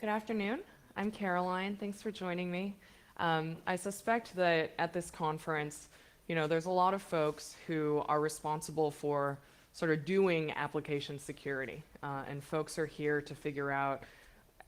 Good afternoon. I'm Caroline. Thanks for joining me. I suspect that at this conference, there's a lot of folks who are responsible for sort of doing application security. And folks are here to figure out,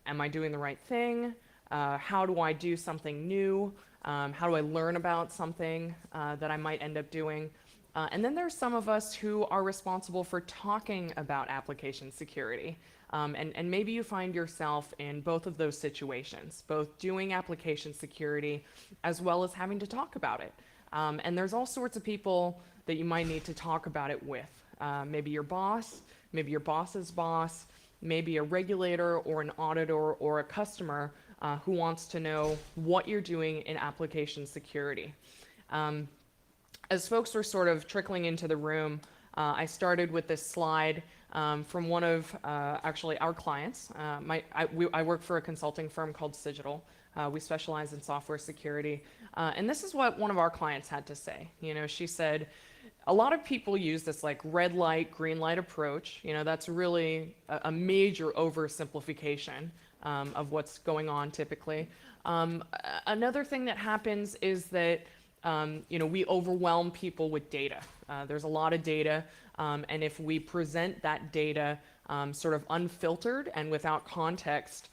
am I doing the right thing? How do I do something new? How do I learn about something that I might end up doing? And then there's some of us who are responsible for talking about application security. And maybe you find yourself in both of those situations, both doing application security as well as having to talk about it. And there's all sorts of people that you might need to talk about it with. Maybe your boss, maybe your boss's boss, maybe a regulator or an auditor or a customer who wants to know what you're doing in application security. As folks were sort of trickling into the room, I started with this slide from one of actually our clients. I work for a consulting firm called Cigital. We specialize in software security. And this is what one of our clients had to say. She said, a lot of people use this like red light, green light approach. That's really a major oversimplification of what's going on typically. Another thing that happens is that we overwhelm people with data. There's a lot of data, and if we present that data sort of unfiltered and without context,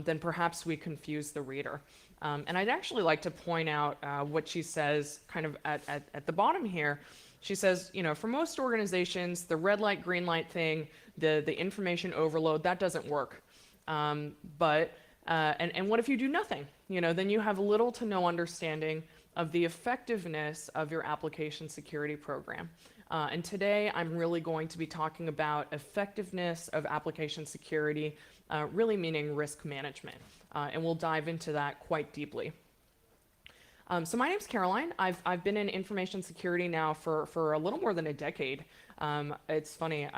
then perhaps we confuse the reader. And I'd actually like to point out what she says kind of at the bottom here. She says, for most organizations, the red light, green light thing, the information overload, that doesn't work. And what if you do nothing? Then you have little to no understanding of the effectiveness of your application security program. And today I'm really going to be talking about effectiveness of application security, really meaning risk management. And we'll dive into that quite deeply. So my name's Caroline. I've been in information security now for a little more than a decade. It's funny,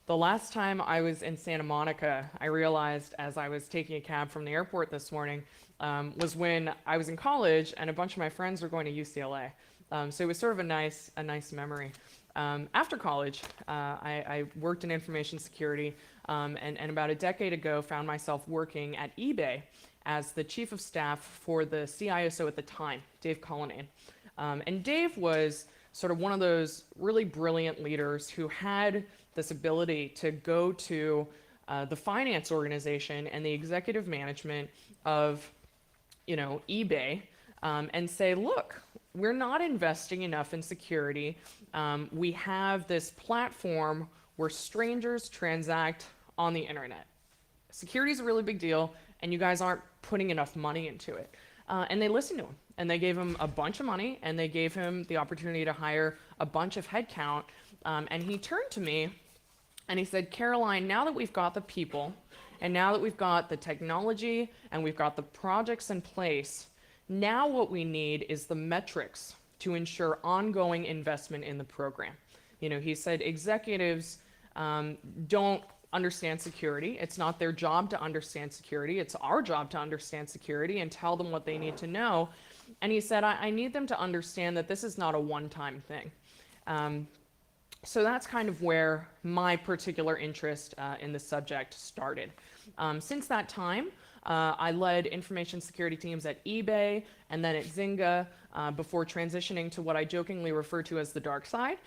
the last time I was in Santa Monica, I realized as I was taking a cab from the airport this morning, was when I was in college and a bunch of my friends were going to UCLA. So it was sort of a nice memory. After college, I worked in information security, and about a decade ago found myself working at eBay as the chief of staff for the CISO at the time, Dave Cullinane. And Dave was sort of one of those really brilliant leaders who had this ability to go to the finance organization and the executive management of eBay and say, look, we're not investing enough in security. We have this platform where strangers transact on the internet. Security is a really big deal, and you guys aren't putting enough money into it. And they listened to him, and they gave him a bunch of money, and they gave him the opportunity to hire a bunch of headcount. And he turned to me, and he said, Caroline, now that we've got the people, and now that we've got the technology, and we've got the projects in place, now what we need is the metrics to ensure ongoing investment in the program. He said executives don't understand security. It's not their job to understand security. It's our job to understand security and tell them what they need to know. And he said, I need them to understand that this is not a one-time thing. So that's kind of where my particular interest in the subject started. Since that time, I led information security teams at eBay and then at Zynga before transitioning to what I jokingly refer to as the dark side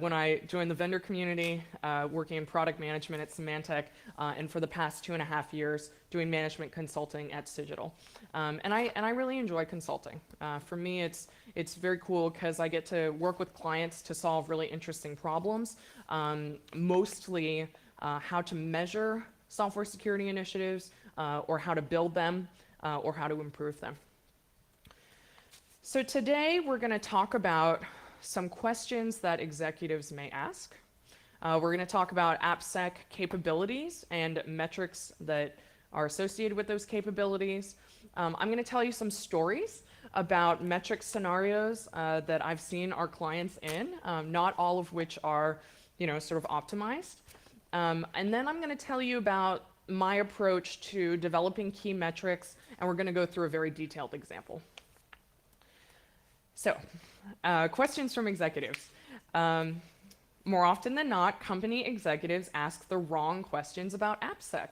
when I joined the vendor community, working in product management at Symantec, and for the past 2.5 years doing management consulting at Cigital. And I really enjoy consulting. For me, it's very cool because I get to work with clients to solve really interesting problems, mostly how to measure software security initiatives, or how to build them, or how to improve them. So today we're going to talk about some questions that executives may ask. We're going to talk about AppSec capabilities and metrics that are associated with those capabilities. I'm going to tell you some stories about metric scenarios that I've seen our clients in, not all of which are sort of optimized. And then I'm going to tell you about my approach to developing key metrics, and we're going to go through a very detailed example. So, questions from executives. More often than not, company executives ask the wrong questions about AppSec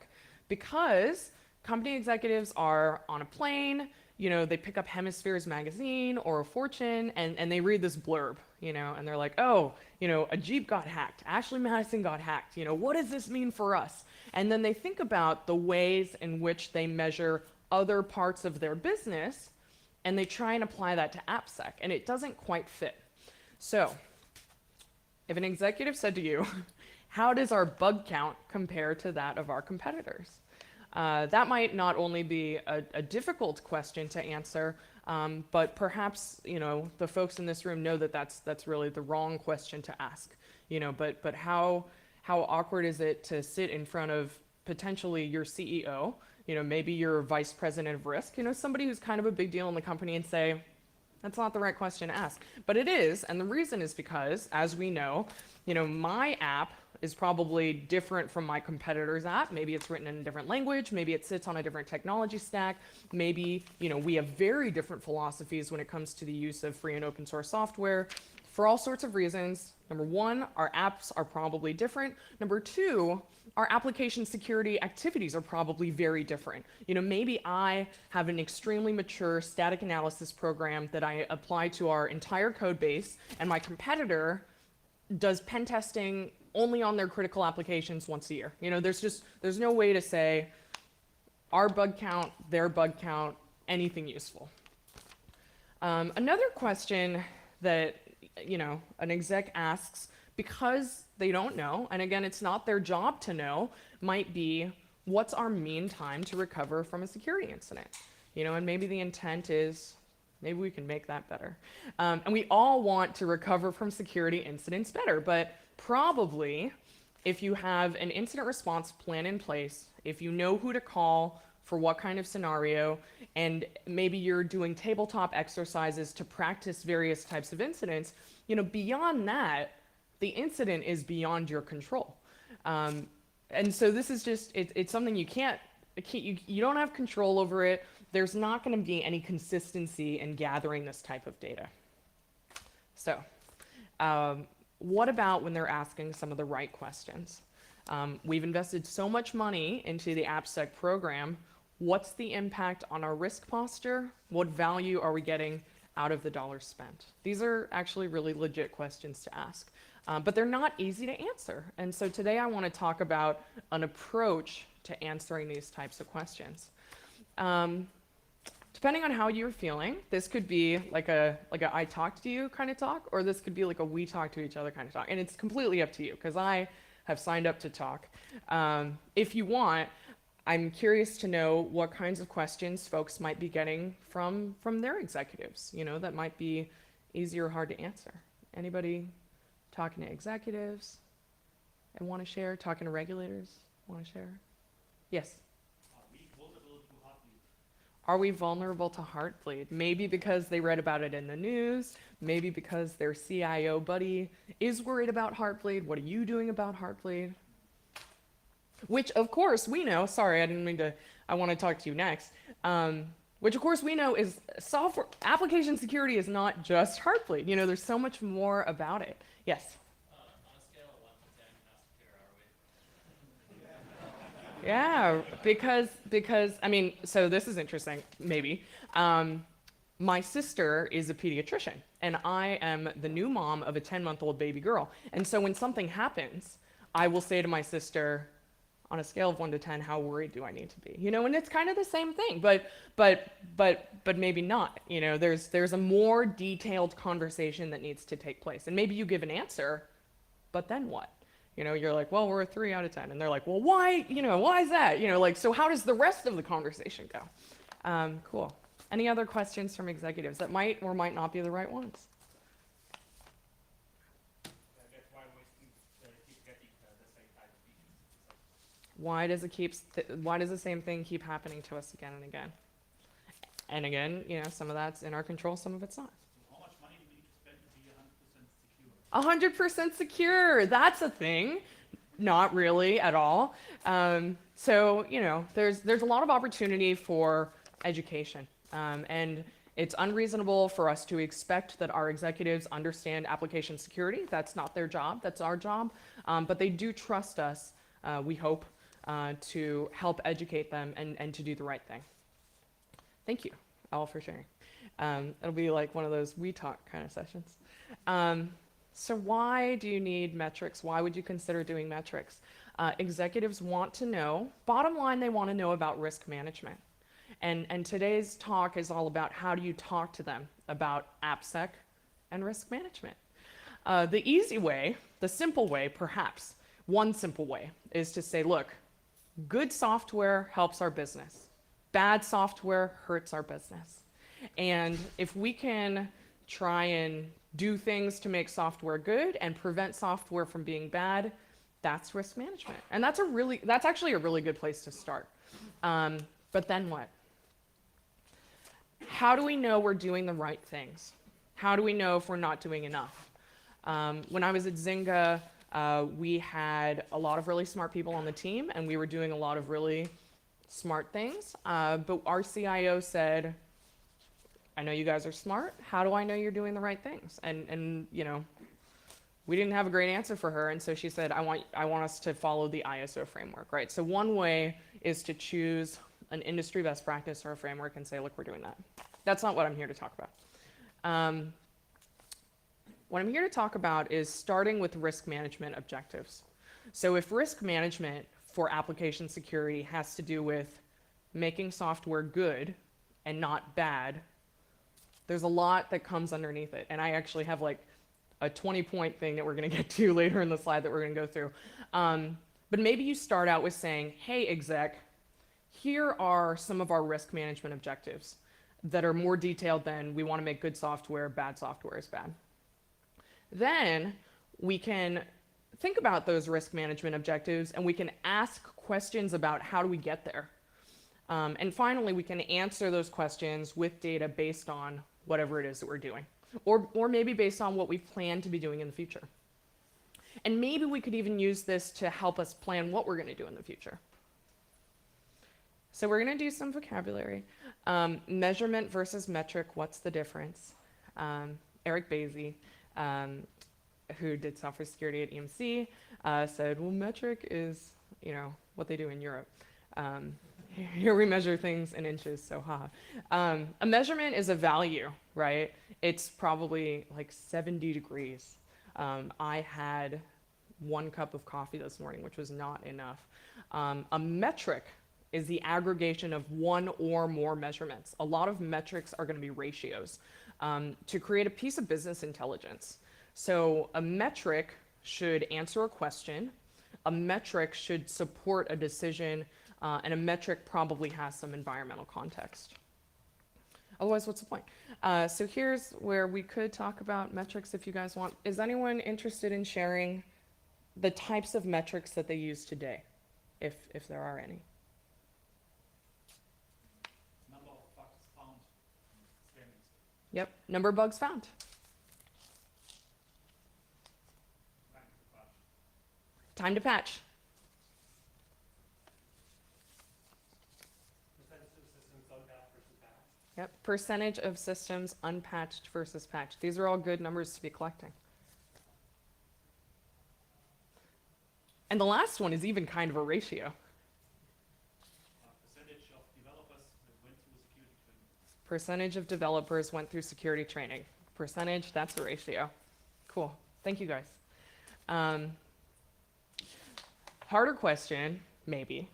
because company executives are on a plane, they pick up Hemispheres magazine or a Fortune, and they read this blurb, and they're like, oh, a Jeep got hacked, Ashley Madison got hacked, what does this mean for us? And then they think about the ways in which they measure other parts of their business, and they try and apply that to AppSec, and it doesn't quite fit. So, if an executive said to you, how does our bug count compare to that of our competitors? That might not only be a difficult question to answer, but perhaps the folks in this room know that that's really the wrong question to ask. But how awkward is it to sit in front of potentially your CEO, maybe your vice president of risk, somebody who's kind of a big deal in the company, and say, that's not the right question to ask. But it is, and the reason is because, as we know, my app is probably different from my competitor's app. Maybe it's written in a different language, maybe it sits on a different technology stack, maybe we have very different philosophies when it comes to the use of free and open source software. For all sorts of reasons, number one, our apps are probably different. Number two, our application security activities are probably very different. Maybe I have an extremely mature static analysis program that I apply to our entire code base, and my competitor does pen testing only on their critical applications once a year. There's no way to say our bug count, their bug count, anything useful. Another question that an exec asks, because they don't know, and again, it's not their job to know, might be, what's our mean time to recover from a security incident? And maybe the intent is, maybe we can make that better. And we all want to recover from security incidents better, but probably if you have an incident response plan in place, if you know who to call for what kind of scenario, and maybe you're doing tabletop exercises to practice various types of incidents, beyond that, the incident is beyond your control. And so this is just, it's something you don't have control over it. There's not going to be any consistency in gathering this type of data. So, what about when they're asking some of the right questions? We've invested so much money into the AppSec program. What's the impact on our risk posture? What value are we getting out of the dollars spent? These are actually really legit questions to ask, but they're not easy to answer. And so today I want to talk about an approach to answering these types of questions. Depending on how you're feeling, this could be like a I talk to you kind of talk, or this could be like a we talk to each other kind of talk. And it's completely up to you, because I have signed up to talk. If you want, I'm curious to know what kinds of questions folks might be getting from their executives, that might be easy or hard to answer. Anybody talking to executives and want to share? Talking to regulators, want to share? Yes? Are we vulnerable to Heartbleed? Maybe because they read about it in the news, maybe because their CIO buddy is worried about Heartbleed. What are you doing about Heartbleed? Which, of course, we know, sorry, I didn't mean to, I want to talk to you next, which, of course, we know is software, application security is not just Heartbleed. There's so much more about it. Yes? On a scale of 1 to 10, how secure are we? Yeah, because I mean, so this is interesting, maybe. My sister is a pediatrician, and I am the new mom of a 10-month-old baby girl. And so when something happens, I will say to my sister, on a scale of 1 to 10, how worried do I need to be? And it's kind of the same thing, but maybe not. There's a more detailed conversation that needs to take place. And maybe you give an answer, but then what? You're like, well, we're a 3 out of 10. And they're like, well, why? Why is that? So how does the rest of the conversation go? Cool. Any other questions from executives that might or might not be the right ones? That's why we keep getting the same type of issues. Why does the same thing keep happening to us again and again? And again, some of that's in our control, some of it's not. How much money do we need to spend to be 100% secure? 100% secure, that's a thing. Not really at all. So, there's a lot of opportunity for education. And it's unreasonable for us to expect that our executives understand application security. That's not their job, that's our job. But they do trust us, we hope, to help educate them and to do the right thing. Thank you all for sharing. It'll be like one of those we talk kind of sessions. So why do you need metrics? Why would you consider doing metrics? Executives want to know, bottom line, they want to know about risk management. And today's talk is all about how do you talk to them about AppSec and risk management. The easy way, the simple way, perhaps, one simple way, is to say, look, good software helps our business. Bad software hurts our business. And if we can try and do things to make software good and prevent software from being bad, that's risk management. And that's actually a really good place to start. But then what? How do we know we're doing the right things? How do we know if we're not doing enough? When I was at Zynga, we had a lot of really smart people on the team, and we were doing a lot of really smart things. But our CIO said, I know you guys are smart. How do I know you're doing the right things? And you know, we didn't have a great answer for her, and so she said, I want us to follow the ISO framework, right? So one way is to choose an industry best practice or a framework and say, look, we're doing that. That's not what I'm here to talk about. What I'm here to talk about is starting with risk management objectives. So if risk management for application security has to do with making software good and not bad, there's a lot that comes underneath it. And I actually have like a 20-point thing that we're going to get to later in the slide that we're going to go through. But maybe you start out with saying, hey, exec, here are some of our risk management objectives that are more detailed than we want to make good software, bad software is bad. Then we can think about those risk management objectives and we can ask questions about how do we get there. And finally, we can answer those questions with data based on whatever it is that we're doing, or maybe based on what we plan to be doing in the future. And maybe we could even use this to help us plan what we're going to do in the future. So we're going to do some vocabulary. Measurement versus metric, what's the difference? Eric Basie, who did software security at EMC, said, well, metric is, you know, what they do in Europe. Here we measure things in inches, so haha. A measurement is a value, right? It's probably like 70 degrees. I had 1 cup of coffee this morning, which was not enough. A metric is the aggregation of one or more measurements. A lot of metrics are going to be ratios to create a piece of business intelligence. So a metric should answer a question, a metric should support a decision, and a metric probably has some environmental context. Otherwise, what's the point? So here's where we could talk about metrics if you guys want. Is anyone interested in sharing the types of metrics that they use today, if there are any? Number of bugs found. Yep, number of bugs found. Time to patch. Yep, percentage of systems unpatched versus patched. These are all good numbers to be collecting. And the last one is even kind of a ratio. Percentage of developers that went through security training. Percentage of developers went through security training. Percentage, that's a ratio. Cool, thank you guys. Harder question, maybe.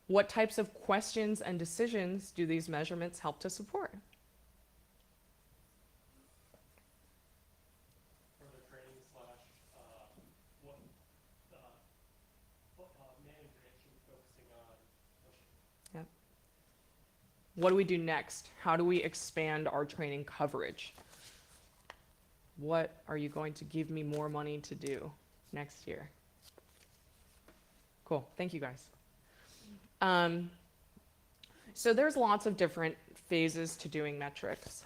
What types of questions and decisions do these measurements help to support? Further training slash what manager actually focusing on pushing. Yep. What do we do next? How do we expand our training coverage? What are you going to give me more money to do next year? Cool, thank you guys. So there's lots of different phases to doing metrics.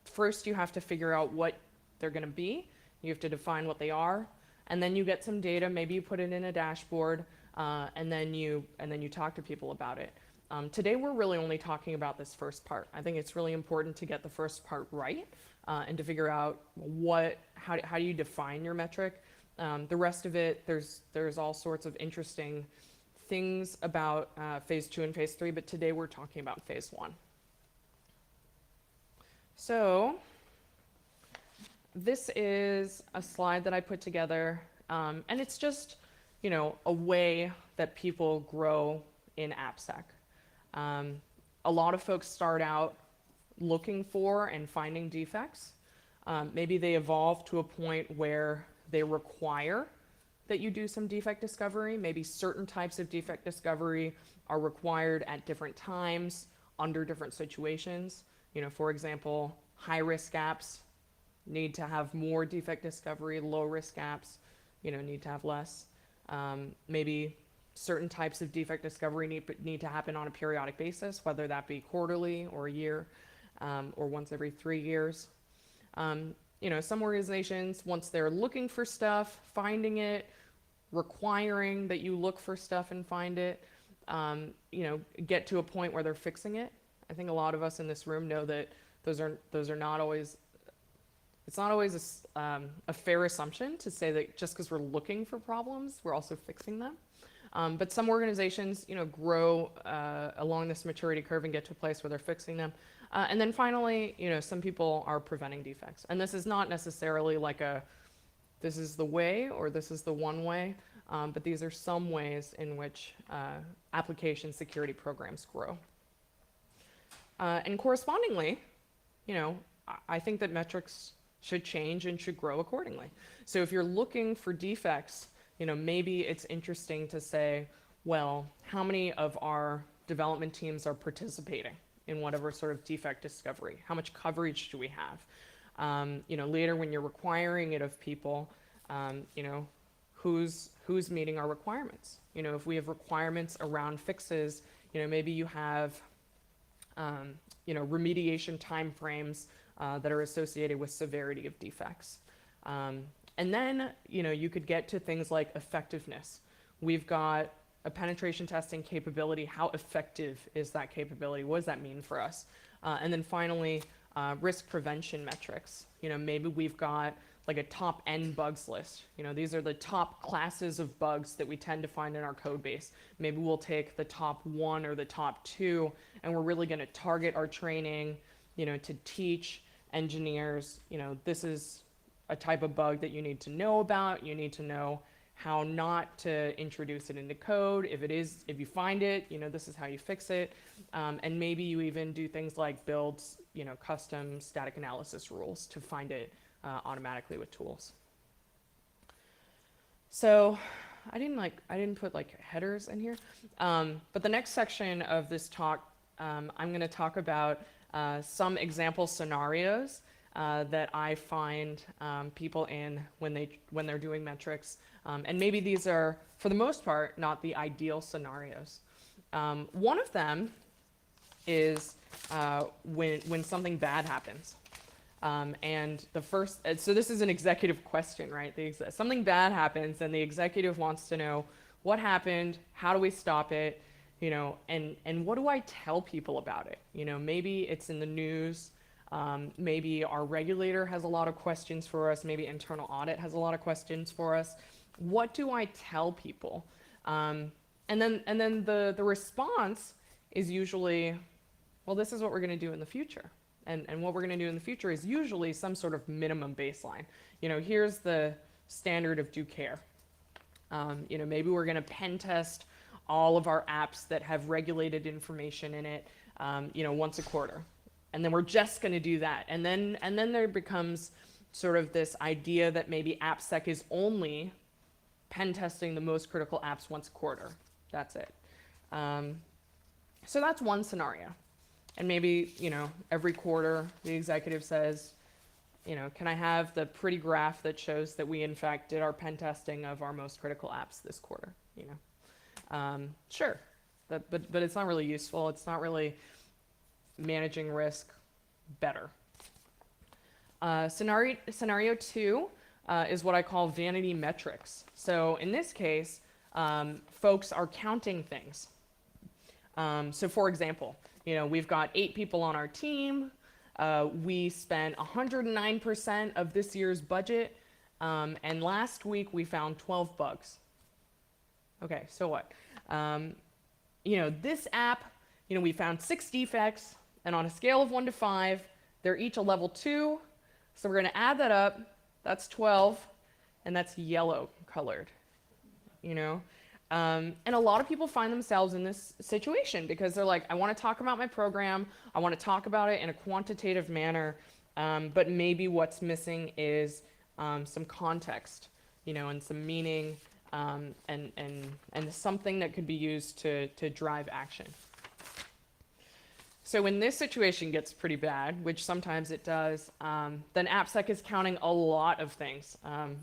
First, you have to figure out what they're going to be. You have to define what they are, and then you get some data. Maybe you put it in a dashboard, and then you talk to people about it. Today, we're really only talking about this first part. I think it's really important to get the first part right and to figure out how do you define your metric. The rest of it, there's all sorts of interesting things about phase 2 and phase 3, but today we're talking about phase 1. So this is a slide that I put together, and it's just, you know, a way that people grow in AppSec. A lot of folks start out looking for and finding defects. Maybe they evolve to a point where they require that you do some defect discovery. Maybe certain types of defect discovery are required at different times under different situations. You know, for example, high-risk apps need to have more defect discovery. Low-risk apps, you know, need to have less. Maybe certain types of defect discovery need to happen on a periodic basis, whether that be quarterly or a year, or once every 3 years. You know, some organizations, once they're looking for stuff, finding it, requiring that you look for stuff and find it, you know, get to a point where they're fixing it. I think a lot of us in this room know that those are not always, it's not always a fair assumption to say that just because we're looking for problems, we're also fixing them. But some organizations, you know, grow along this maturity curve and get to a place where they're fixing them. And then finally, you know, some people are preventing defects. And this is not necessarily like this is the way or this is the one way, but these are some ways in which application security programs grow. And correspondingly, you know, I think that metrics should change and should grow accordingly. So if you're looking for defects, you know, maybe it's interesting to say, well, how many of our development teams are participating in whatever sort of defect discovery? How much coverage do we have? You know, later when you're requiring it of people, you know, who's meeting our requirements? You know, if we have requirements around fixes, you know, maybe you have, you know, remediation timeframes that are associated with severity of defects. And then, you know, you could get to things like effectiveness. We've got a penetration testing capability. How effective is that capability? What does that mean for us? And then finally, risk prevention metrics. You know, maybe we've got like a top N bugs list. You know, these are the top classes of bugs that we tend to find in our code base. Maybe we'll take the top 1 or the top 2, and we're really going to target our training, you know, to teach engineers, you know, this is a type of bug that you need to know about. You need to know how not to introduce it into code. If you find it, you know, this is how you fix it. And maybe you even do things like build, you know, custom static analysis rules to find it automatically with tools. So I didn't put like headers in here. But the next section of this talk, I'm going to talk about some example scenarios that I find people in when they're doing metrics. And maybe these are, for the most part, not the ideal scenarios. One of them is when something bad happens. And the first, so this is an executive question, right? Something bad happens and the executive wants to know what happened, how do we stop it, you know, and what do I tell people about it? You know, maybe it's in the news. Maybe our regulator has a lot of questions for us. Maybe internal audit has a lot of questions for us. What do I tell people? And then the response is usually, well, this is what we're going to do in the future. And what we're going to do in the future is usually some sort of minimum baseline. You know, here's the standard of due care. You know, maybe we're going to pen test all of our apps that have regulated information in it, you know, once a quarter. And then we're just going to do that. And then there becomes sort of this idea that maybe AppSec is only pen testing the most critical apps once a quarter. That's it. So that's one scenario. And maybe, you know, every quarter the executive says, you know, can I have the pretty graph that shows that we in fact did our pen testing of our most critical apps this quarter, you know? Sure, but it's not really useful. It's not really managing risk better. Scenario 2 is what I call vanity metrics. So in this case, folks are counting things. So for example, you know, we've got 8 people on our team. We spent 109% of this year's budget, and last week we found 12 bugs. Okay, so what? This app, we found 6 defects, and on a scale of 1 to 5, they're each a level 2. So we're going to add that up. That's 12, and that's yellow colored. And a lot of people find themselves in this situation because they're like, I want to talk about my program. I want to talk about it in a quantitative manner, but maybe what's missing is some context, and some meaning, and something that could be used to drive action. So when this situation gets pretty bad, which sometimes it does, then AppSec is counting a lot of things.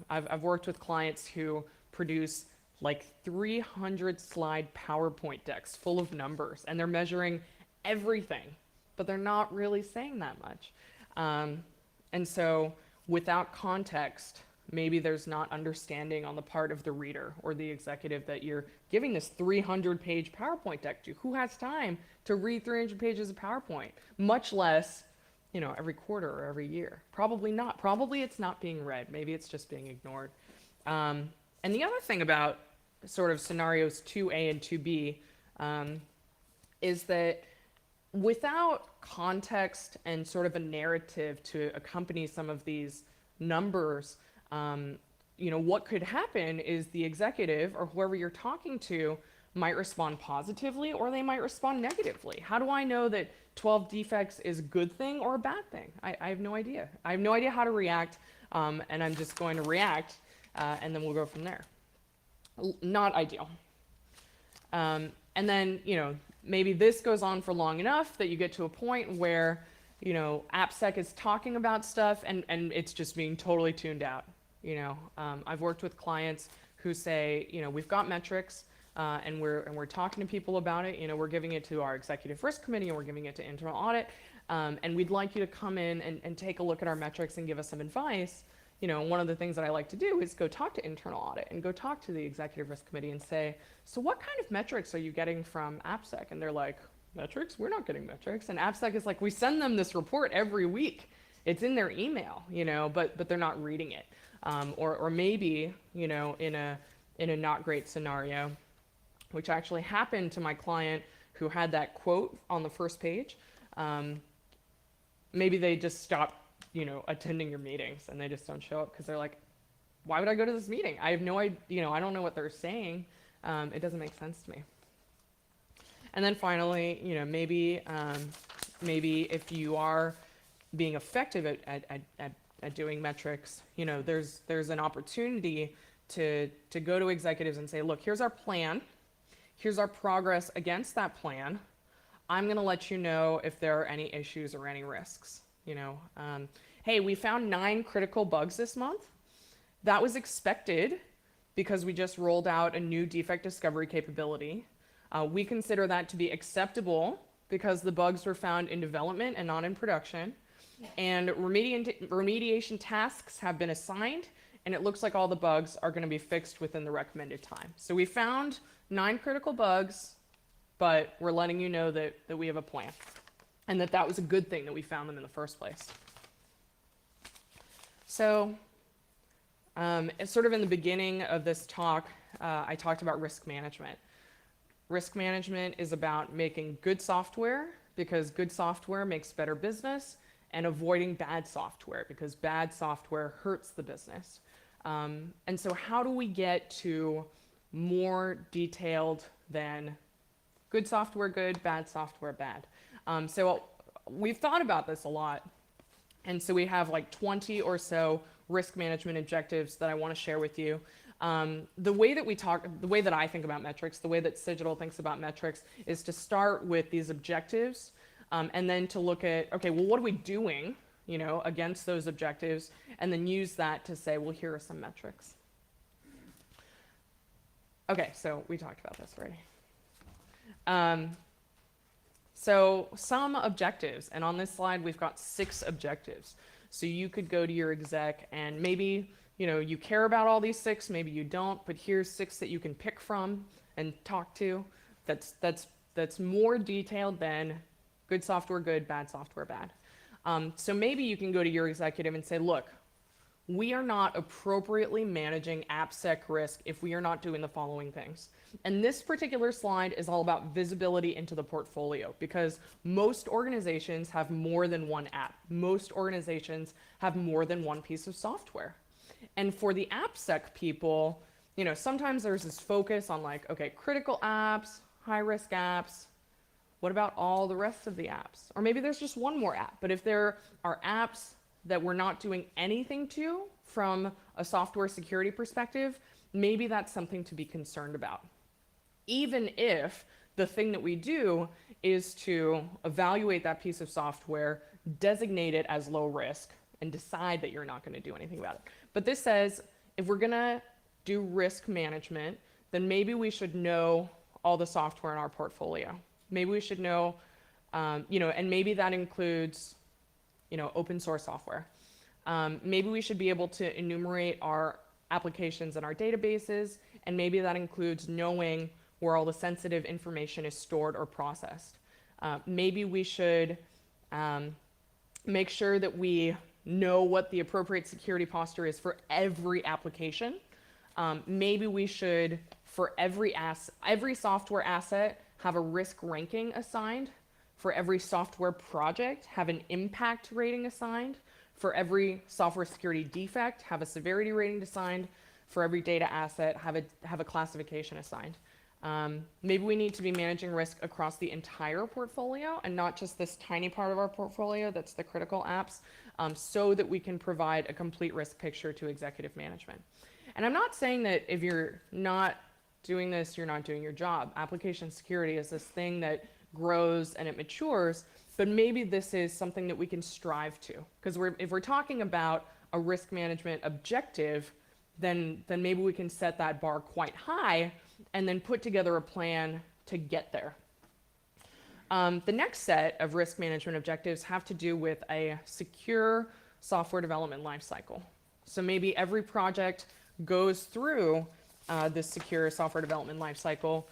I've worked with clients who produce like 300 slide PowerPoint decks full of numbers, and they're measuring everything, but they're not really saying that much. And so without context, maybe there's not understanding on the part of the reader or the executive that you're giving this 300-page PowerPoint deck to. Who has time to read 300 pages of PowerPoint, much less, every quarter or every year? Probably not. Probably it's not being read. Maybe it's just being ignored. And the other thing about sort of scenarios 2A and 2B is that without context and sort of a narrative to accompany some of these numbers, what could happen is the executive or whoever you're talking to might respond positively or they might respond negatively. How do I know that 12 defects is a good thing or a bad thing? I have no idea. I have no idea how to react, and I'm just going to react, and then we'll go from there. Not ideal. And then, maybe this goes on for long enough that you get to a point where, AppSec is talking about stuff and it's just being totally tuned out. I've worked with clients who say, we've got metrics, and we're talking to people about it. We're giving it to our executive risk committee and we're giving it to internal audit, and we'd like you to come in and take a look at our metrics and give us some advice. One of the things that I like to do is go talk to internal audit and go talk to the executive risk committee and say, so what kind of metrics are you getting from AppSec? And they're like, metrics? We're not getting metrics. And AppSec is like, we send them this report every week. It's in their email, but they're not reading it. Or maybe, in a not great scenario, which actually happened to my client who had that quote on the first page, maybe they just stopped attending your meetings and they just don't show up because they're like, why would I go to this meeting? I have no idea, I don't know what they're saying. It doesn't make sense to me. And then finally, maybe if you are being effective at doing metrics, there's an opportunity to go to executives and say, look, here's our plan. Here's our progress against that plan. I'm going to let you know if there are any issues or any risks. Hey, we found 9 critical bugs this month. That was expected because we just rolled out a new defect discovery capability. We consider that to be acceptable because the bugs were found in development and not in production. And remediation tasks have been assigned, and it looks like all the bugs are going to be fixed within the recommended time. So we found 9 critical bugs, but we're letting you know that we have a plan. And that was a good thing that we found them in the first place. So, sort of in the beginning of this talk, I talked about risk management. Risk management is about making good software because good software makes better business, and avoiding bad software because bad software hurts the business. And so how do we get to more detailed than good software good, bad software bad? So we've thought about this a lot. And so we have like 20 or so risk management objectives that I want to share with you. The way that I think about metrics, the way that Cigital thinks about metrics is to start with these objectives, and then to look at, okay, well, what are we doing, against those objectives, and then use that to say, well, here are some metrics. Okay, so we talked about this already. So some objectives, and on this slide we've got 6 objectives. So you could go to your exec and maybe you care about all these 6, maybe you don't, but here's 6 that you can pick from and talk to. That's more detailed than good software good, bad software bad. So maybe you can go to your executive and say, look, we are not appropriately managing AppSec risk if we are not doing the following things. And this particular slide is all about visibility into the portfolio, because most organizations have more than one app. Most organizations have more than one piece of software. And for the AppSec people, you know, sometimes there's this focus on like, okay, critical apps, high-risk apps. What about all the rest of the apps? Or maybe there's just one more app. But if there are apps that we're not doing anything to from a software security perspective, maybe that's something to be concerned about. Even if the thing that we do is to evaluate that piece of software, designate it as low risk, and decide that you're not going to do anything about it. But this says if we're going to do risk management, then maybe we should know all the software in our portfolio. Maybe we should know, you know, and maybe that includes, you know, open source software. Maybe we should be able to enumerate our applications in our databases, and maybe that includes knowing where all the sensitive information is stored or processed. Maybe we should make sure that we know what the appropriate security posture is for every application. Maybe we should, for every software asset, have a risk ranking assigned. For every software project, have an impact rating assigned. For every software security defect, have a severity rating assigned. For every data asset, have a classification assigned. Maybe we need to be managing risk across the entire portfolio and not just this tiny part of our portfolio that's the critical apps, so that we can provide a complete risk picture to executive management. And I'm not saying that if you're not doing this, you're not doing your job. Application security is this thing that grows and it matures, but maybe this is something that we can strive to. Because if we're talking about a risk management objective, then maybe we can set that bar quite high and then put together a plan to get there. The next set of risk management objectives have to do with a secure software development lifecycle. So maybe every project goes through this secure software development lifecycle.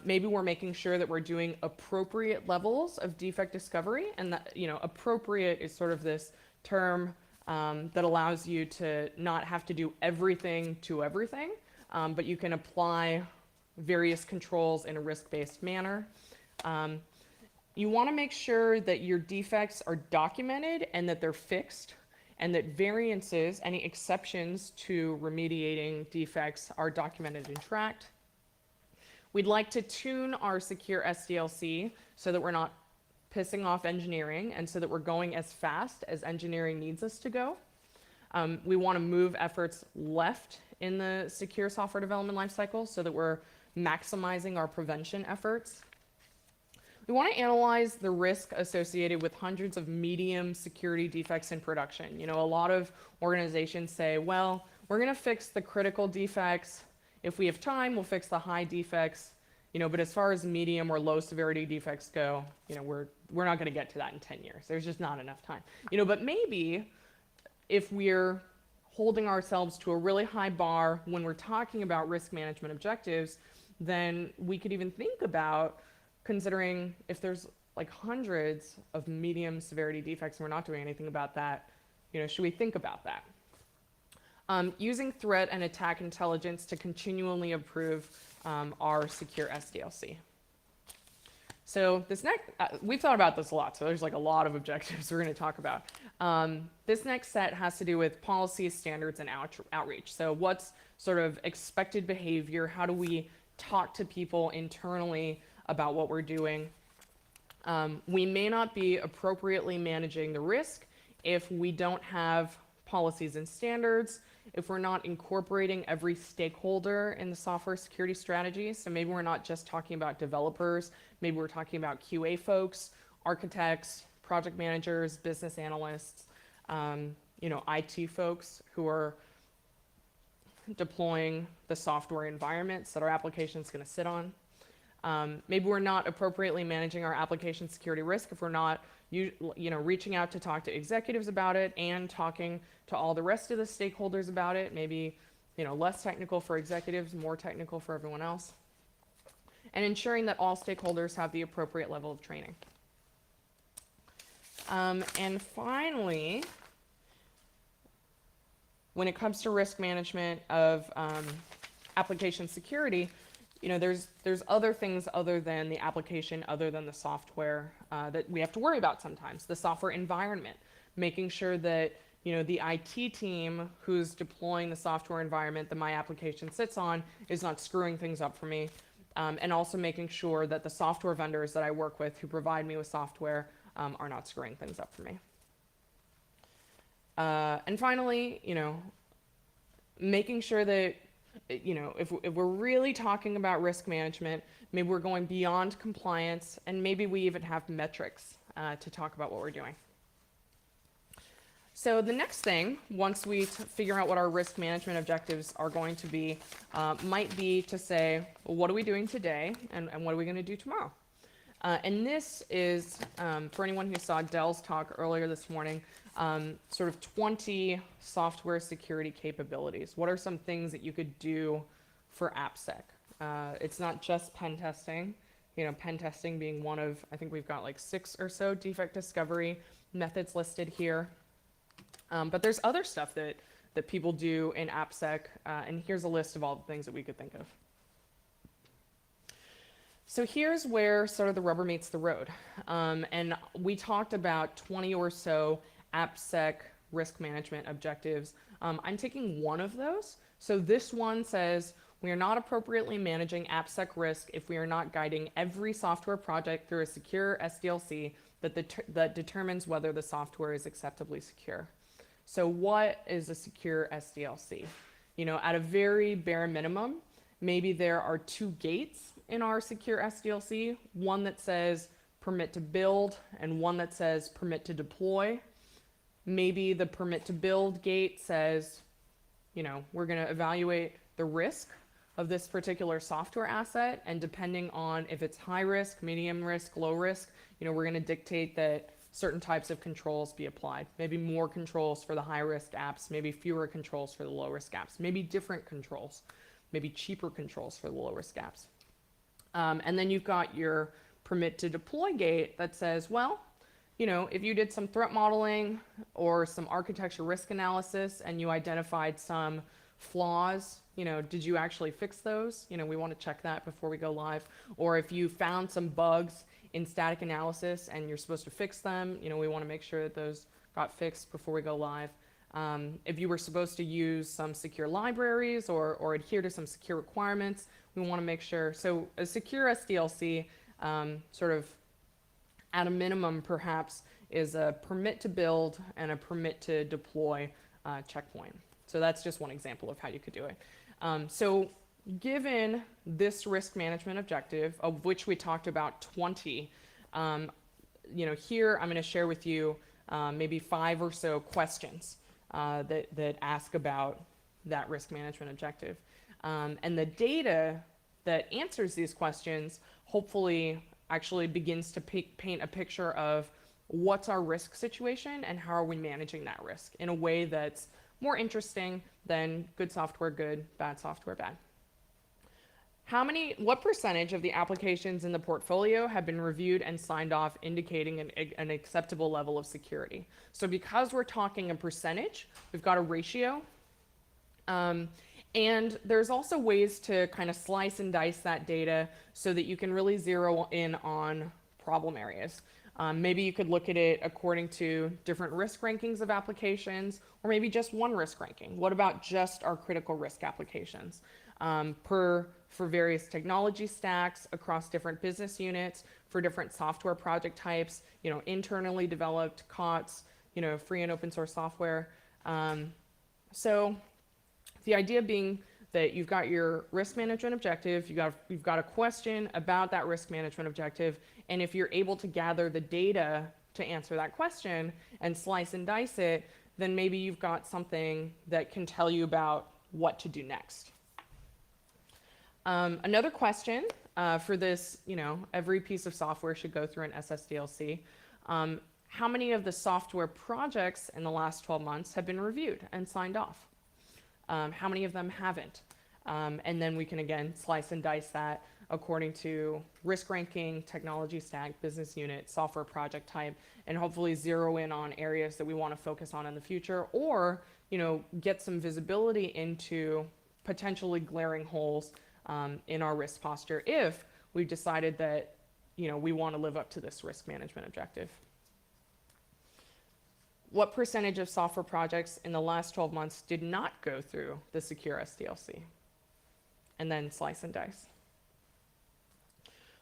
Maybe we're making sure that we're doing appropriate levels of defect discovery, and that, you know, appropriate is sort of this term that allows you to not have to do everything to everything, but you can apply various controls in a risk-based manner. You want to make sure that your defects are documented and that they're fixed, and that variances, any exceptions to remediating defects, are documented and tracked. We'd like to tune our secure SDLC so that we're not pissing off engineering and so that we're going as fast as engineering needs us to go. We want to move efforts left in the secure software development lifecycle so that we're maximizing our prevention efforts. We want to analyze the risk associated with hundreds of medium security defects in production. You know, a lot of organizations say, well, we're going to fix the critical defects. If we have time, we'll fix the high defects. You know, but as far as medium or low severity defects go, you know, we're not going to get to that in 10 years. There's just not enough time. You know, but maybe if we're holding ourselves to a really high bar when we're talking about risk management objectives, then we could even think about considering if there's like hundreds of medium severity defects and we're not doing anything about that, you know, should we think about that? Using threat and attack intelligence to continually improve our secure SDLC. So this next, we've thought about this a lot, so there's like a lot of objectives we're going to talk about. This next set has to do with policies, standards, and outreach. So what's sort of expected behavior? How do we talk to people internally about what we're doing? We may not be appropriately managing the risk if we don't have policies and standards, if we're not incorporating every stakeholder in the software security strategy. So maybe we're not just talking about developers, maybe we're talking about QA folks, architects, project managers, business analysts, you know, IT folks who are deploying the software environments that our application is going to sit on. Maybe we're not appropriately managing our application security risk if we're not reaching out to talk to executives about it and talking to all the rest of the stakeholders about it. Maybe, you know, less technical for executives, more technical for everyone else. And ensuring that all stakeholders have the appropriate level of training. And finally, when it comes to risk management of application security, there's other things other than the application, other than the software that we have to worry about sometimes. The software environment, making sure that the IT team who's deploying the software environment that my application sits on is not screwing things up for me, and also making sure that the software vendors that I work with who provide me with software are not screwing things up for me. And finally, making sure that, if we're really talking about risk management, maybe we're going beyond compliance, and maybe we even have metrics to talk about what we're doing. So the next thing, once we figure out what our risk management objectives are going to be, might be to say, well, what are we doing today, and what are we going to do tomorrow? And this is, for anyone who saw Dell's talk earlier this morning, sort of 20 software security capabilities. What are some things that you could do for AppSec? It's not just pen testing, pen testing being one of, I think we've got like 6 or so defect discovery methods listed here. But there's other stuff that people do in AppSec, and here's a list of all the things that we could think of. So here's where sort of the rubber meets the road. And we talked about 20 or so AppSec risk management objectives. I'm taking one of those. So this one says, we are not appropriately managing AppSec risk if we are not guiding every software project through a secure SDLC that determines whether the software is acceptably secure. So what is a secure SDLC? At a very bare minimum, maybe there are 2 gates in our secure SDLC, one that says permit to build and one that says permit to deploy. Maybe the permit to build gate says, we're going to evaluate the risk of this particular software asset, and depending on if it's high risk, medium risk, low risk, we're going to dictate that certain types of controls be applied. Maybe more controls for the high risk apps, maybe fewer controls for the low risk apps, maybe different controls, maybe cheaper controls for the low risk apps. And then you've got your permit to deploy gate that says, well, if you did some threat modeling or some architecture risk analysis and you identified some flaws, did you actually fix those? We want to check that before we go live. Or if you found some bugs in static analysis and you're supposed to fix them, we want to make sure that those got fixed before we go live. If you were supposed to use some secure libraries or adhere to some secure requirements, we want to make sure. So a secure SDLC, sort of at a minimum perhaps, is a permit to build and a permit to deploy checkpoint. So that's just one example of how you could do it. So given this risk management objective, of which we talked about 20, here I'm going to share with you maybe 5 or so questions that ask about that risk management objective. And the data that answers these questions hopefully actually begins to paint a picture of what's our risk situation and how are we managing that risk in a way that's more interesting than good software good, bad software bad. What percentage of the applications in the portfolio have been reviewed and signed off, indicating an acceptable level of security? So because we're talking a percentage, we've got a ratio. And there's also ways to kind of slice and dice that data so that you can really zero in on problem areas. Maybe you could look at it according to different risk rankings of applications, or maybe just one risk ranking. What about just our critical risk applications? For various technology stacks across different business units, for different software project types, internally developed COTS, free and open source software. So the idea being that you've got your risk management objective, you've got a question about that risk management objective, and if you're able to gather the data to answer that question and slice and dice it, then maybe you've got something that can tell you about what to do next. Another question for this, every piece of software should go through an SSDLC. How many of the software projects in the last 12 months have been reviewed and signed off? How many of them haven't? And then we can, again, slice and dice that according to risk ranking, technology stack, business unit, software project type, and hopefully zero in on areas that we want to focus on in the future, or get some visibility into potentially glaring holes in our risk posture if we've decided that, we want to live up to this risk management objective. What percentage of software projects in the last 12 months did not go through the secure SDLC? And then slice and dice.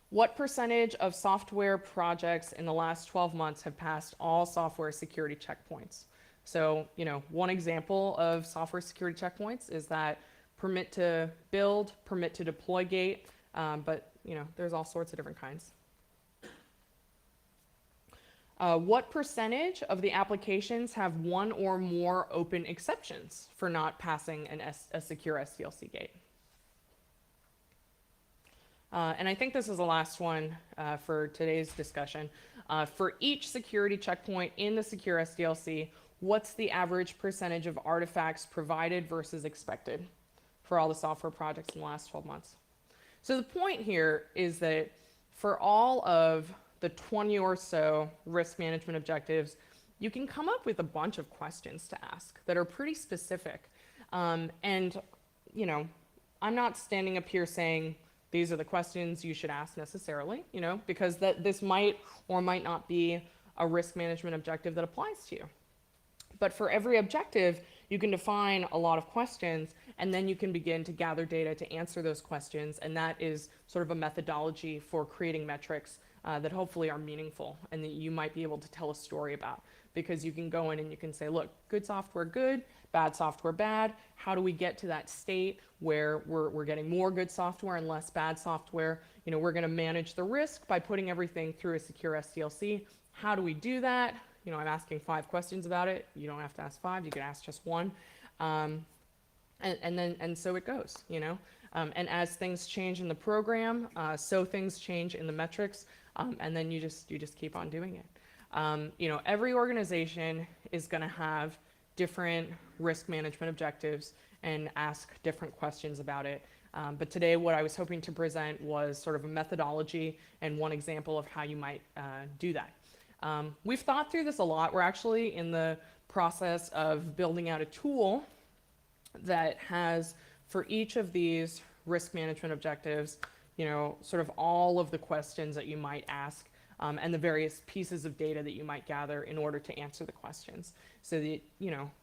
What percentage of software projects in the last 12 months have passed all software security checkpoints? So, one example of software security checkpoints is that permit to build, permit to deploy gate, but, there's all sorts of different kinds. What percentage of the applications have one or more open exceptions for not passing a secure SDLC gate? And I think this is the last one for today's discussion. For each security checkpoint in the secure SDLC, what's the average percentage of artifacts provided versus expected for all the software projects in the last 12 months? So the point here is that for all of the 20 or so risk management objectives, you can come up with a bunch of questions to ask that are pretty specific. And, I'm not standing up here saying these are the questions you should ask necessarily, because this might or might not be a risk management objective that applies to you. But for every objective, you can define a lot of questions, and then you can begin to gather data to answer those questions, and that is sort of a methodology for creating metrics that hopefully are meaningful and that you might be able to tell a story about. Because you can go in and you can say, look, good software good, bad software bad. How do we get to that state where we're getting more good software and less bad software? We're going to manage the risk by putting everything through a secure SDLC. How do we do that? I'm asking 5 questions about it. You don't have to ask 5. You can ask just 1. And so it goes, and as things change in the program, so things change in the metrics, and then you just keep on doing it. Every organization is going to have different risk management objectives and ask different questions about it. But today what I was hoping to present was sort of a methodology and one example of how you might do that. We've thought through this a lot. We're actually in the process of building out a tool that has, for each of these risk management objectives, sort of all of the questions that you might ask and the various pieces of data that you might gather in order to answer the questions. So that,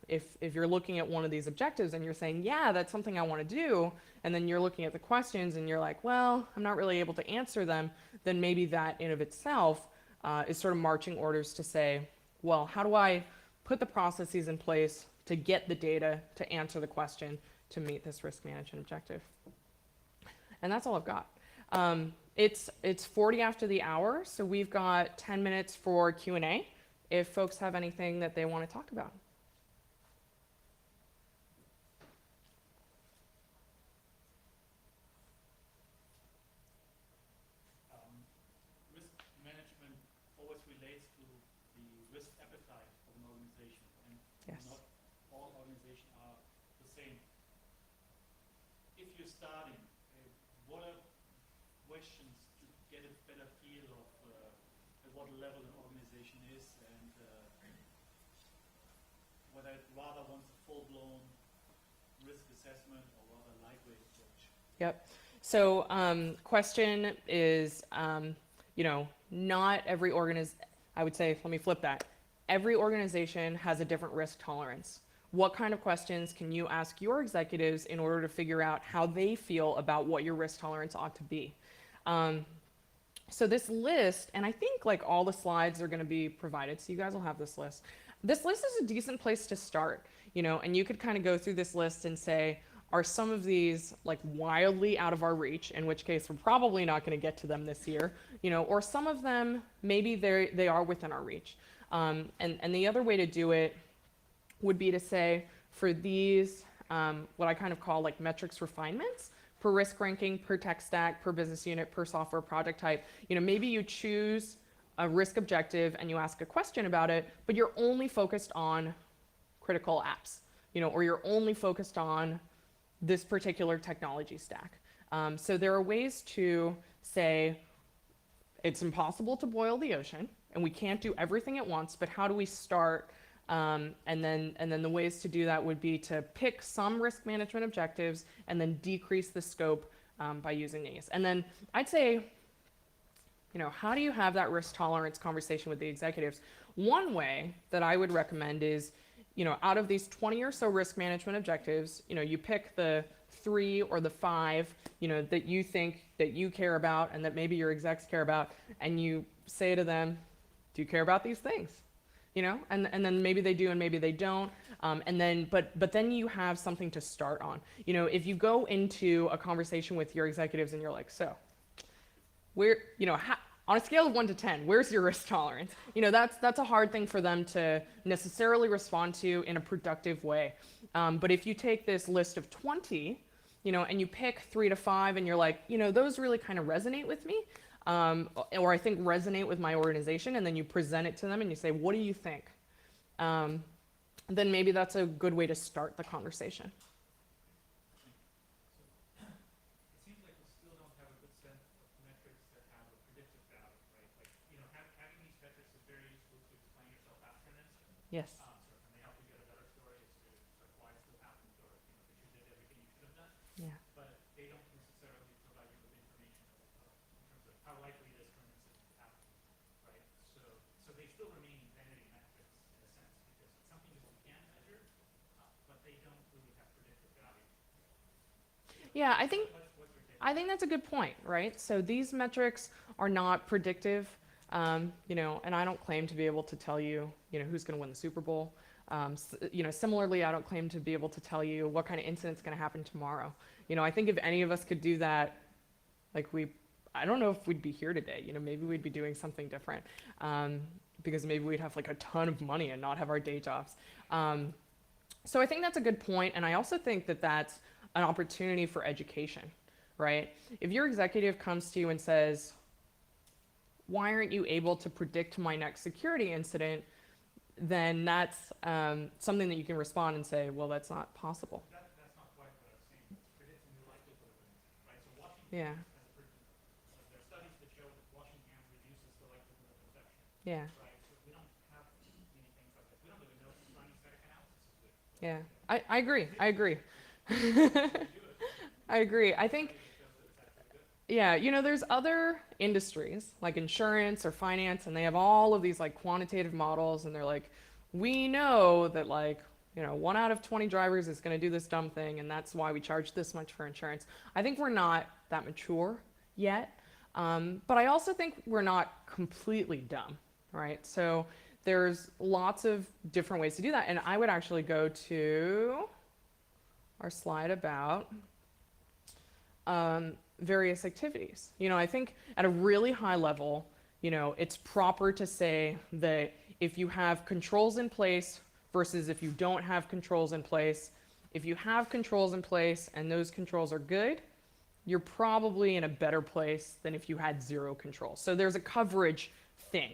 if you're looking at one of these objectives and you're saying, yeah, that's something I want to do, and then you're looking at the questions and you're like, well, I'm not really able to answer them, then maybe that in of itself is sort of marching orders to say, well, how do I put the processes in place to get the data to answer the question to meet this risk management objective? And that's all I've got. It's 40 after the hour, so we've got 10 minutes for Q&A if folks have anything that they want to talk about. Risk management always relates to the risk appetite of an organization, and Yes. not all organizations are the same. If you're starting, what are questions to get a better feel of at what level an organization is, and whether it rather wants a full-blown risk assessment or rather lightweight approach? Yep. So question is, not every I would say, let me flip that. Every organization has a different risk tolerance. What kind of questions can you ask your executives in order to figure out how they feel about what your risk tolerance ought to be? So this list, and I think like all the slides are going to be provided, so you guys will have this list. This list is a decent place to start, and you could kind of go through this list and say, are some of these like wildly out of our reach, in which case we're probably not going to get to them this year, or some of them, maybe they are within our reach. And the other way to do it would be to say, for these, what I kind of call like metrics refinements, per risk ranking, per tech stack, per business unit, per software project type, maybe you choose a risk objective and you ask a question about it, but you're only focused on critical apps, or you're only focused on this particular technology stack. So there are ways to say, it's impossible to boil the ocean, and we can't do everything at once, but how do we start And then the ways to do that would be to pick some risk management objectives and then decrease the scope by using these. And then I'd say, how do you have that risk tolerance conversation with the executives? One way that I would recommend is, out of these 20 or so risk management objectives, you pick the 3 or the 5, that you think that you care about and that maybe your execs care about, and you say to them, do you care about these things? And then maybe they do and maybe they don't. But then you have something to start on. If you go into a conversation with your executives and you're like, so, on a scale of 1 to 10, where's your risk tolerance? That's a hard thing for them to necessarily respond to in a productive way. But if you take this list of 20, and you pick 3 to 5 and you're like, those really kind of resonate with me, or I think resonate with my organization, and then you present it to them and you say, what do you think? Then maybe that's a good way to start the conversation. It seems like we still don't have a good sense of metrics that have a predictive value, right? Like, having these metrics is very useful to explain yourself after an incident. Yes. And they help you get a better story as to why it still happened, or that you did everything you should have done. Yeah. But they don't necessarily provide you with information in terms of how likely it is for an incident to happen, right? So they still remain vanity metrics in a sense, because it's something that we can measure, but they don't really have predictive value. Yeah, I think that's a good point, right? So these metrics are not predictive, and I don't claim to be able to tell you, who's going to win the Super Bowl. Similarly, I don't claim to be able to tell you what kind of incident's going to happen tomorrow. I think if any of us could do that, I don't know if we'd be here today. Maybe we'd be doing something different, because maybe we'd have a ton of money and not have our day jobs. So I think that's a good point, and I also think that that's an opportunity for education, right? If your executive comes to you and says, why aren't you able to predict my next security incident? Then that's something that you can respond and say, well, that's not possible. That's not quite what I was saying. It's predicting the likelihood of an incident, right? So washing Yeah. hands as a predictor. There are studies that show that washing hands reduces the likelihood of infection. Yeah. Right? So we don't have anything like that. We don't really know if running static analysis is good. Yeah. I agree. I agree. I think, yeah, there's other industries like insurance or finance, and they have all of these quantitative models, and they're like, we know that 1 out of 20 drivers is going to do this dumb thing, and that's why we charge this much for insurance. I think we're not that mature yet, but I also think we're not completely dumb, right? So there's lots of different ways to do that, and I would actually go to our slide about various activities. I think at a really high level, it's proper to say that if you have controls in place versus if you don't have controls in place, if you have controls in place and those controls are good, you're probably in a better place than if you had 0 controls. So there's a coverage thing,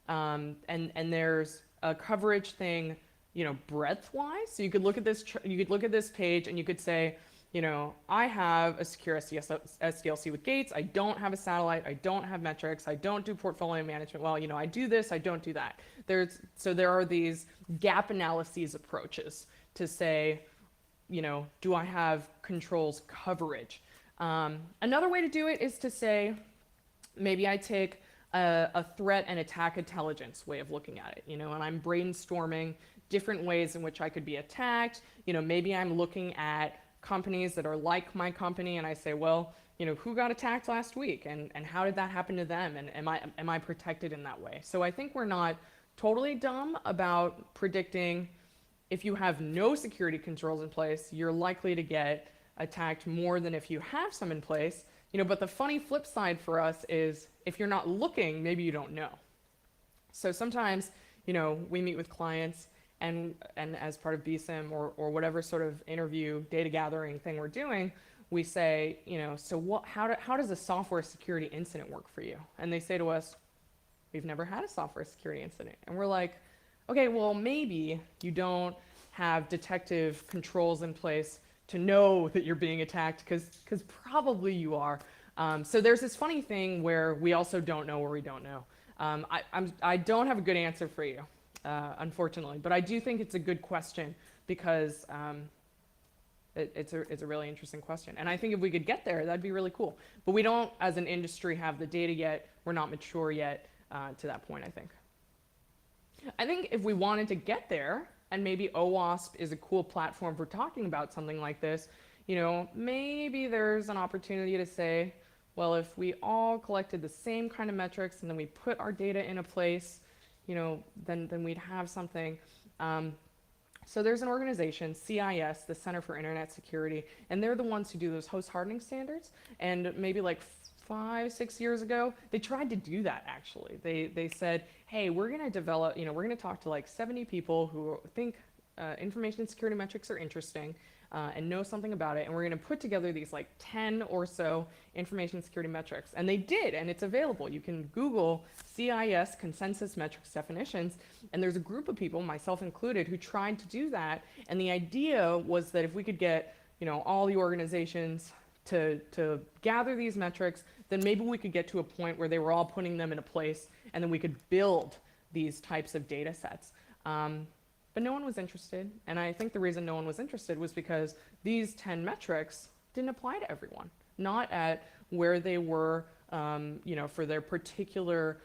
and there's a coverage thing, breadth-wise. So you could look at this page and you could say, I have a secure SDLC with gates. I don't have a satellite. I don't have metrics. I don't do portfolio management. Well, I do this. I don't do that. There are these gap analyses approaches to say, do I have controls coverage? Another way to do it is to say, maybe I take a threat and attack intelligence way of looking at it, and I'm brainstorming different ways in which I could be attacked. Maybe I'm looking at companies that are like my company, and I say, well, who got attacked last week, and how did that happen to them, and am I protected in that way? So I think we're not totally dumb about predicting if you have no security controls in place, you're likely to get attacked more than if you have some in place. But the funny flip side for us is if you're not looking, maybe you don't know. So sometimes, we meet with clients, and as part of BSIM or whatever sort of interview data gathering thing we're doing, we say, so how does a software security incident work for you? And they say to us, we've never had a software security incident. And we're like, okay, well, maybe you don't have detective controls in place to know that you're being attacked, because probably you are. So there's this funny thing where we also don't know where we don't know. I don't have a good answer for you. unfortunately. But I do think it's a good question because it's a really interesting question. And I think if we could get there, that'd be really cool. But we don't, as an industry, have the data yet. We're not mature yet to that point, I think. I think if we wanted to get there, and maybe OWASP is a cool platform for talking about something like this, you know, maybe there's an opportunity to say, well, if we all collected the same kind of metrics and then we put our data in a place, you know, then we'd have something. So there's an organization, CIS, the Center for Internet Security, and they're the ones who do those host hardening standards. And maybe like 5-6 years ago, they tried to do that actually. They said, hey, we're gonna develop, you know, we're gonna talk to like 70 people who think information security metrics are interesting and know something about it, and we're gonna put together these like 10 or so information security metrics. And they did, and it's available. You can Google CIS consensus metrics definitions, and there's a group of people, myself included, who tried to do that. And the idea was that if we could get, you know, all the organizations to gather these metrics, then maybe we could get to a point where they were all putting them in a place, and then we could build these types of data sets. But no one was interested, and I think the reason no one was interested was because these 10 metrics didn't apply to everyone, not at where they were, you know, for their particular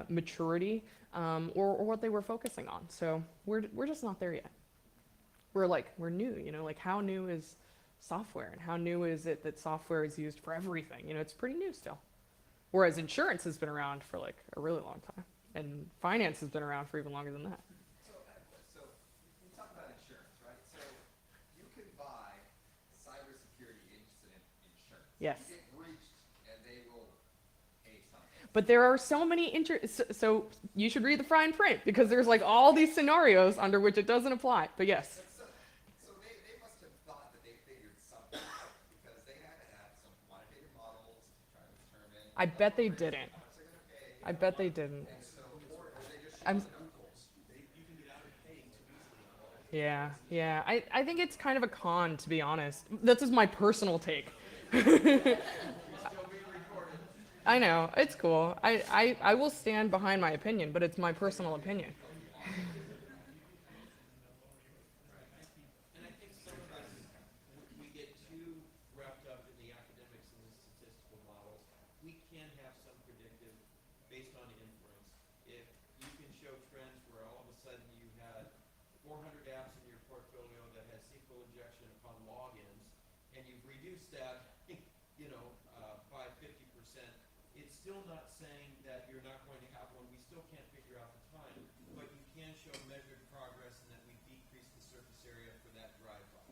maturity or what they were focusing on. So we're just not there yet. We're new, you know, like how new is software, and how new is it that software is used for everything? You know, it's pretty new still. Whereas insurance has been around for like a really long time, and finance has been around for even longer than that. So you talk about insurance, right? So you can buy cybersecurity incident insurance. Yes. You get breached, and they will pay something. But there are so many so you should read the fine print, because there's like all these scenarios under which it doesn't apply. But yes. So they must have thought that they figured something out, because they had to have some quantitative models to try to determine. I bet they didn't. I bet they didn't. And so, or they just I'm, You can get out of paying too easily. yeah. I think it's kind of a con, to be honest. This is my personal take. I know, it's cool. I will stand behind my opinion, but it's my personal opinion. And I think some of us, we get too wrapped up in the academics and the statistical models. We can have some predictive based on inference. If you can show trends where all of a sudden you had 400 apps in your portfolio that had SQL injection upon logins, and you've reduced that, you know, by 50%, it's still not saying that you're not going to have one. We still can't figure out the time, but you can show measured progress and that we decreased the surface area for that drive-by.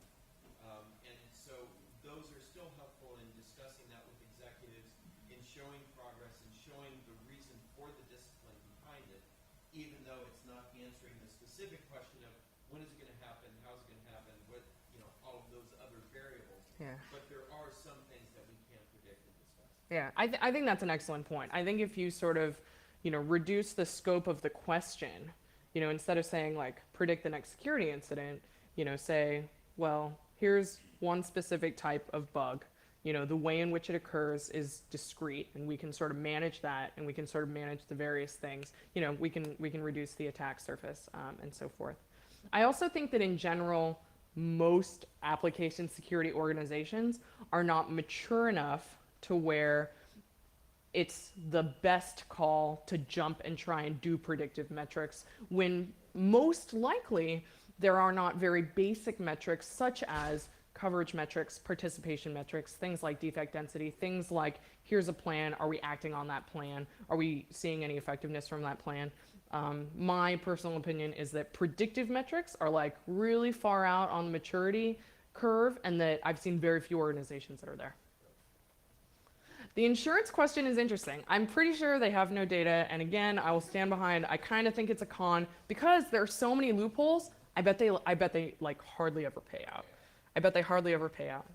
And so those are still helpful in discussing that with executives, in showing progress and showing the reason for the discipline behind it, even though it's not answering the specific question of when is it going to happen, how is it going to happen, what, you know, all of those other variables. Yeah. But there are some things that we can predict and discuss. Yeah, I think that's an excellent point. I think if you sort of, you know, reduce the scope of the question, you know, instead of saying like predict the next security incident, you know, say, well, here's one specific type of bug. You know, the way in which it occurs is discrete, and we can sort of manage that, and we can sort of manage the various things. You know, we can reduce the attack surface and so forth. I also think that in general, most application security organizations are not mature enough to where it's the best call to jump and try and do predictive metrics, when most likely there are not very basic metrics such as coverage metrics, participation metrics, things like defect density, things like here's a plan, are we acting on that plan, are we seeing any effectiveness from that plan. My personal opinion is that predictive metrics are like really far out on the maturity curve, and that I've seen very few organizations that are there. The insurance question is interesting. I'm pretty sure they have no data, and again, I will stand behind, I kind of think it's a con, because there are so many loopholes. I bet they like hardly ever pay out. I bet they hardly ever pay out.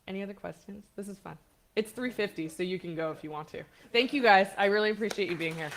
Any other questions? This is fun. It's 3:50, so you can go if you want to. Thank you guys. I really appreciate you being here.